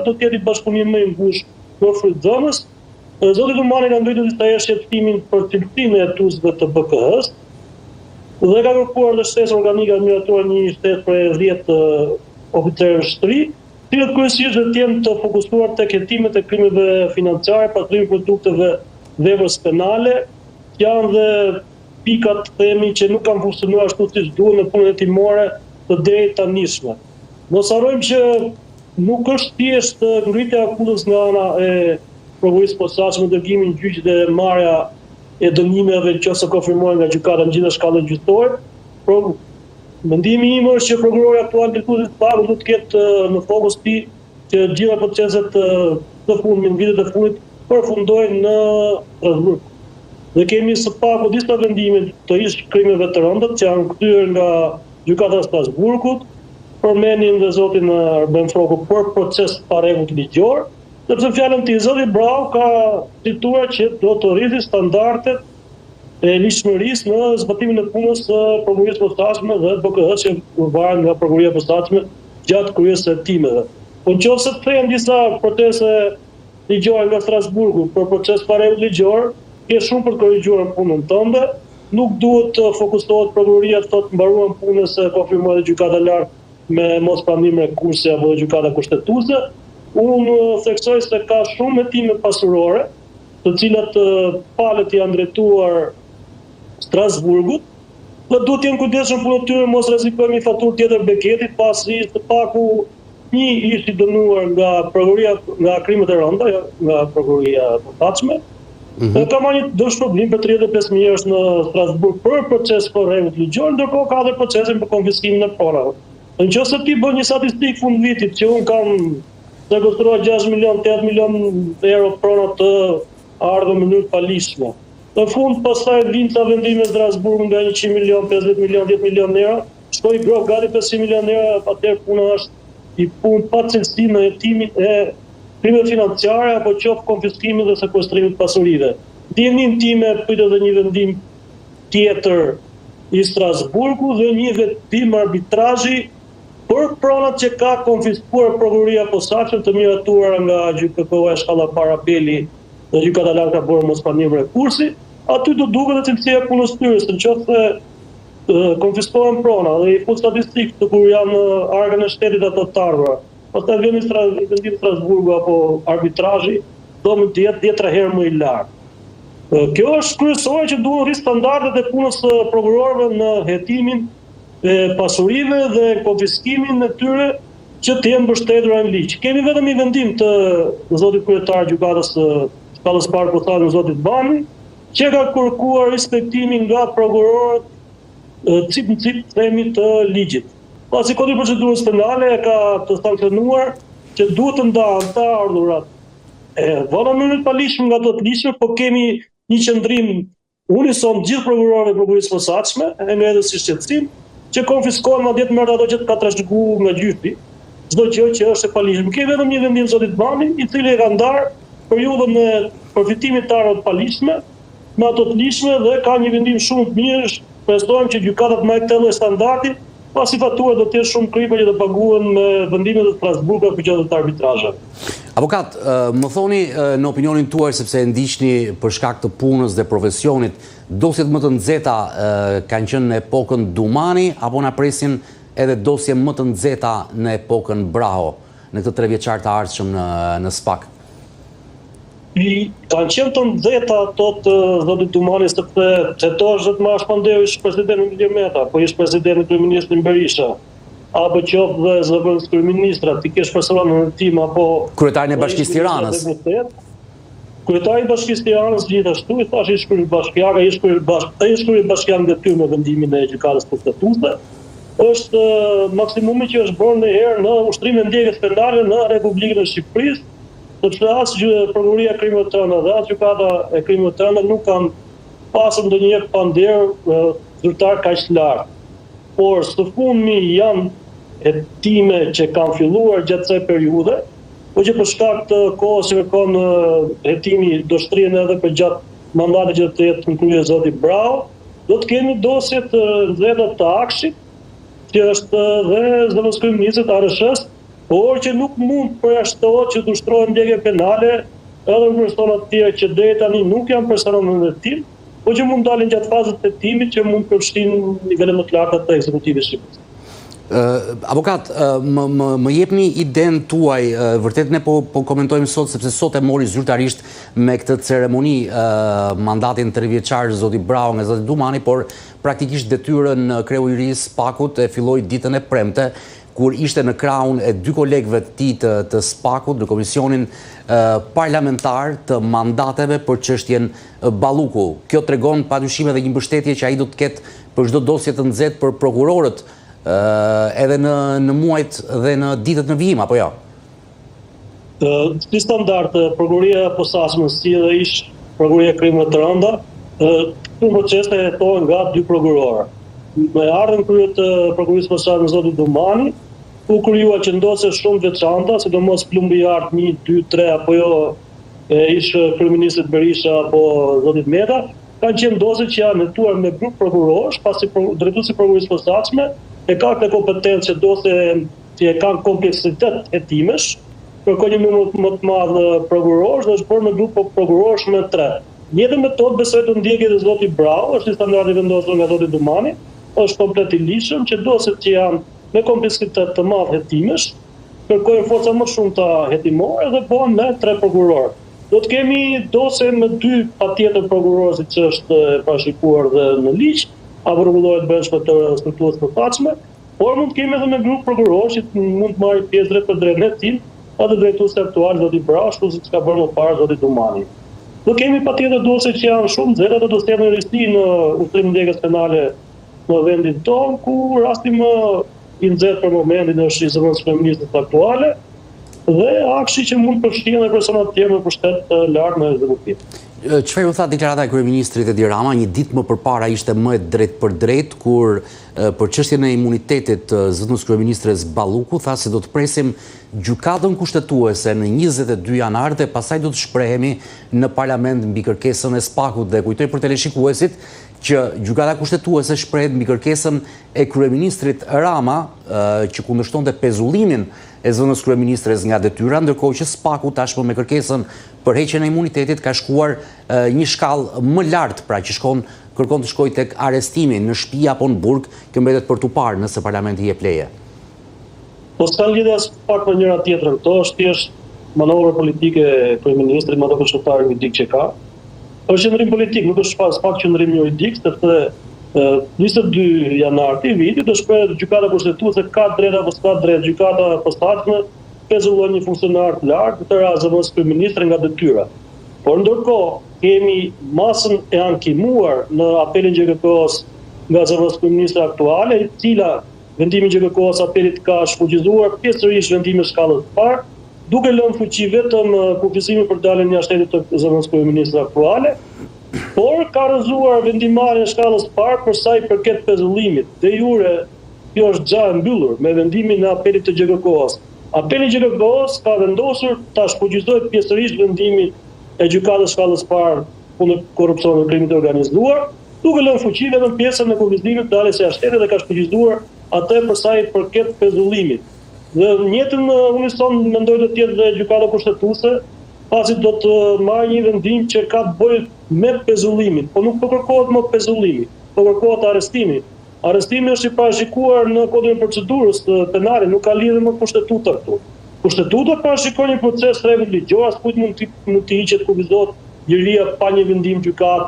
do të jetë bashkëpunim më i ngushtë në frytëdhënës. Zoti Dumani ka ngritur disa herë shqetësimin për cilësinë e hetuesve të BK-s dhe ka kërkuar dhe shtesë organike admiratuar një shtesë për 10 oficerë shtri, të cilët kryesisht do të jenë të fokusuar tek hetimet e krimeve financiare, pastrimi i produkteve veprës penale, që janë dhe pikat themi që nuk kanë funksionuar ashtu siç duhet në punën hetimore të deri tanishme. Mos harrojmë që nuk është thjesht ngritja e akullës nga ana e prokurisë posaçme, dërgimi në gjyq dhe marrja e dënimeve nëse konfirmohen nga gjykata në gjithë shkallën gjyqësore, por mendimi im është që prokurori aktual Dilkuzi Spaku do të ketë në fokus tij që gjitha proceset të fundit, në vitet e fundit, përfundojnë në Strasburg. Dhe kemi së paku disa vendime të ish krimeve të rënda që janë kthyer nga gjykata e Strasburgut, përmendin dhe zotin Arben Froku për proces pa rregull ligjor, sepse fjalën e zoti Brau ka cituar që do të rriti standardet e ligjshmërisë në zbatimin e punës së prokurisë posaçme dhe BK-s që varen nga prokuria posaçme gjatë kryesës së hetimeve. Po nëse thehen disa procese ligjore nga Strasburgu për proces pa rregull ligjor, ke shumë për të korrigjuar punën tënde, nuk duhet të fokusohet prokuria të thotë mbaruan punën se konfirmohet gjykata lart me mospranim rekursi apo gjykata kushtetuese. Unë theksoj se ka shumë hetime pasurore, të cilat palët janë drejtuar Strasburgut, dhe duhet të jenë kujdesshëm punë tyre mos rrezikojmë një faturë tjetër beketit, pasi së paku një ishte dënuar nga prokuria nga krimet e rënda, nga prokuria posaçme. Ka marrë një dëshpërblim për 35 mijësh në Strasburg për proces për rregull ligjor, ndërkohë ka edhe procesin për konfiskimin e pronave. Nëse ti bën një statistikë fund vitit që unë kam sekustruar 6 milion, 8 milion euro prona të ardhur në mënyrë palishme. Në fund pastaj vin ca vendime në Strasburg nga 100 milion, 50 milion, 10 milion euro, shkoi grof gati 500 milion euro, atëherë puna është i punë pa cilësi në hetimin e krimeve financiare apo qoftë konfiskimit dhe sekuestrimit të pasurive. Ndjenimin time pyet edhe një vendim tjetër i Strasburgu dhe një vendim arbitrazhi për pronat që ka konfiskuar prokuria posaçme të miratuara nga GPK-a e shkalla parabeli dhe gjykata lart ka bërë mospranim rekursi, aty do duket e cilësia e punës tyre, nëse konfiskohen prona dhe i fut statistikë të kur janë në arkën e shtetit ato të ardhura. Pastaj vjen vendim Strasburgu apo arbitrazhi, do të jetë 10 herë më i lartë. Kjo është kryesore që duhen rrit standardet e punës së prokurorëve në hetimin e pasurive dhe konfiskimin e tyre që të jenë mbështetura në ligj. Kemi vetëm një vendim të zotit kryetar gjykatës së shkallës parë posaçme zotit Bani, që ka kërkuar respektimin nga prokurorët cip themi të ligjit. Pasi kodi i procedurës penale ka të sankcionuar që duhet të ndahen të ardhurat vënë në mënyrë të palishme nga ato të ligjshme, po kemi një qëndrim unison gjithë prokurorëve të prokurisë posaçme, e nga edhe si shqetësim, që konfiskohen madje merr ato që ka trashëguar nga gjyqi, çdo gjë që është e palishme. Kemi vetëm një vendim zotit Bani, i cili e ka ndarë periudhën e përfitimit të ardhurave të palishme me ato të ligjshme dhe ka një vendim shumë të mirë. Prestojmë që gjykatat më të lloj standardi, pasi fatura do të jetë shumë kripa që do paguhen me vendimet e Strasburgut për gjatë të arbitrazheve. Avokat, më thoni në opinionin tuaj, sepse ndiqni për shkak të punës dhe profesionit, dosjet më të nxehta kanë qenë në epokën Dumani apo na presin edhe dosje më të nxehta në epokën Braho, në këtë 3 vjeçar të ardhshëm në SPAK? Kanë qenë të nxehta ato të zotit Dumani, sepse çetosh të marrësh pandeu ish presidenti Ilir Meta, po ish presidenti kryeministri Berisha, apo qoftë dhe zëvendës kryeministra, ti kesh personal në tim apo kryetarin e Bashkisë Tiranës. Kryetari i Bashkisë Tiranës gjithashtu, i thash ish kryebashkiak, ish kryebashkiak detyrë me vendimin e gjykatës kushtetuese. Është maksimumi që është bërë ndonjëherë në ushtrimin e ndjekjes penale në Republikën e Shqipërisë, sepse as prokuria e krimeve të rënda dhe as gjykata e krimeve të rënda nuk kanë pasur ndonjëherë pandër zyrtar kaq të lartë. Por së fundmi janë hetime që kanë filluar gjatë kësaj periudhe, po që për shkak të kohës që kërkon hetimi do shtrihen edhe për gjatë mandatit që të jetë në krye zoti Brau, do të kemi dosje të nxehta të Akshit, që është dhe zëvendës kryeministrit ARSH-s, por që nuk mund përjashtohet që të ushtrohen ndjekje penale edhe në persona të tjerë që deri tani nuk janë persona në ndërtim, po që mund dalin gjatë fazës të hetimit që mund përfshin nivele më të larta të ekzekutivit shqiptar. Avokat, më jepni idenë tuaj, vërtet ne po komentojmë sot, sepse sot e mori zyrtarisht me këtë ceremoni mandatin 3 vjeçar zoti Brau nga zoti Dumani, por praktikisht detyrën kreu i ri SPAK-ut e filloi ditën e premte, kur ishte në krahun e 2 kolegëve të tij të SPAK-ut në komisionin parlamentar të mandateve për çështjen Balluku. Kjo tregon padyshim edhe një mbështetje që ai do të ketë për çdo dosje të nxehtë për prokurorët edhe në muajt dhe në ditët në vijim, apo jo? Si standard, prokuroria e posaçme si dhe ish prokuroria e krimeve të rënda, këto procese hetohen nga 2 prokurorë. Me ardhen krye të prokurorisë posaçme zoti Dumani, u krijua qendose shumë veçanta, sidomos plumbi i art 1, 2, 3 apo jo ish kryeministrit Berisha apo zotit Meta, kanë qenë dosje që janë hetuar me grup prokurorësh, pasi drejtuesi i prokurorisë posaçme e ka këtë kompetencë që dosje që e kanë kompleksitet hetimesh, kërkon një numër më të madh prokurorësh dhe është bërë në grup prokurorësh me 3. Njëjtë metodë besoj të ndjekë edhe zoti Brau, është standardi vendosur nga zoti Dumani, është komplet i lishëm që dosjet që janë me kompleksitet të madh hetimesh, kërkojnë forca më shumë të hetimore dhe bëhen me 3 prokurorë. Do të kemi dosje me 2 patjetër prokurorë, siç është parashikuar dhe në ligj, apo rregullohet brendshme të strukturës posaçme, por mund të kemi edhe me grup prokurorësh që mund të marrin pjesë drejt për drejt në tim, edhe drejtuesi aktual zoti Brau, ashtu siç ka bërë më parë zoti Dumani. Do kemi patjetër dosje që janë shumë nxehta dhe do të kemi risi në ushtrim ndjekjes penale në vendin tonë, ku rasti më i nxehtë për momentin është i zëvendësisë kryeministrit aktuale dhe akshi që mund përfshihen edhe persona të tjerë me pushtet të lartë në ekzekutiv. Çfarë u tha deklarata e kryeministrit Edi Rama një ditë më përpara ishte më e drejt për drejt, kur për çështjen e imunitetit të zëvendës kryeministres Balluku tha se do të presim gjykatën kushtetuese në 22 janar dhe pastaj do të shprehemi në parlament mbi kërkesën e SPAK-ut, dhe kujtoj për teleshikuesit që gjykata kushtetuese shprehet mbi kërkesën e kryeministrit Rama që kundërshtonte pezullimin e zëvendës kryeministres nga detyra, ndërkohë që SPAK-u tashmë me kërkesën për heqjen e imunitetit ka shkuar një shkallë më lart, pra që kërkon të shkojë tek arrestimi në shtëpi apo në burg, kjo mbetet për tu parë nëse parlamenti jep leje. Po s'ka lidhje as pak me njëra tjetrën, këto është thjesht manovër politike e kryeministrit, me ato këshilltar juridik që ka. Është qendrim politik, nuk është pak qendrim juridik, sepse 22 janar të vitit do shprehet gjykata kushtetuese ka drejt apo s'ka drejt gjykata posaçme pezullon një funksionar të lartë, të zëvendës kryeministrit nga detyra. Por ndërkohë kemi masën e ankimuar në apelin GKK-s nga zëvendës kryeministrit aktuale, e cila vendimi i GKK-s apelit ka shfuqizuar pjesërisht vendimin e shkallës së parë, duke lënë fuqi vetëm kufizimin për daljen jashtë shtetit të zëvendës kryeministrit aktuale, por ka rrëzuar vendimarrjen e shkallës së parë për sa i përket pezullimit. De jure kjo është xha e mbyllur me vendimin e apelit të GKK-s. Apeli i GKK-s ka vendosur ta shfuqizojë pjesërisht vendimin e gjykatës shkallës së parë kundër korrupsionit dhe krimit të organizuar, duke lënë fuqi vetëm pjesën e kufizimit daljes jashtë shtetit dhe ka shfuqizuar atë për sa i përket pezullimit. Dhe në njëjtën unison mendoj të tjetë dhe gjykata kushtetuese, pasi do të marrë një vendim që ka të bëjë me pezullimin, po nuk po kërkohet më pezullimi, po kërkohet arrestimi. Arrestimi është i parashikuar në kodin e procedurës penale, nuk ka lidhje me kushtetuta këtu. Kushtetuta parashikon një proces rregull ligjor, as kujt mund të hiqet kufizohet liria pa një vendim gjykate.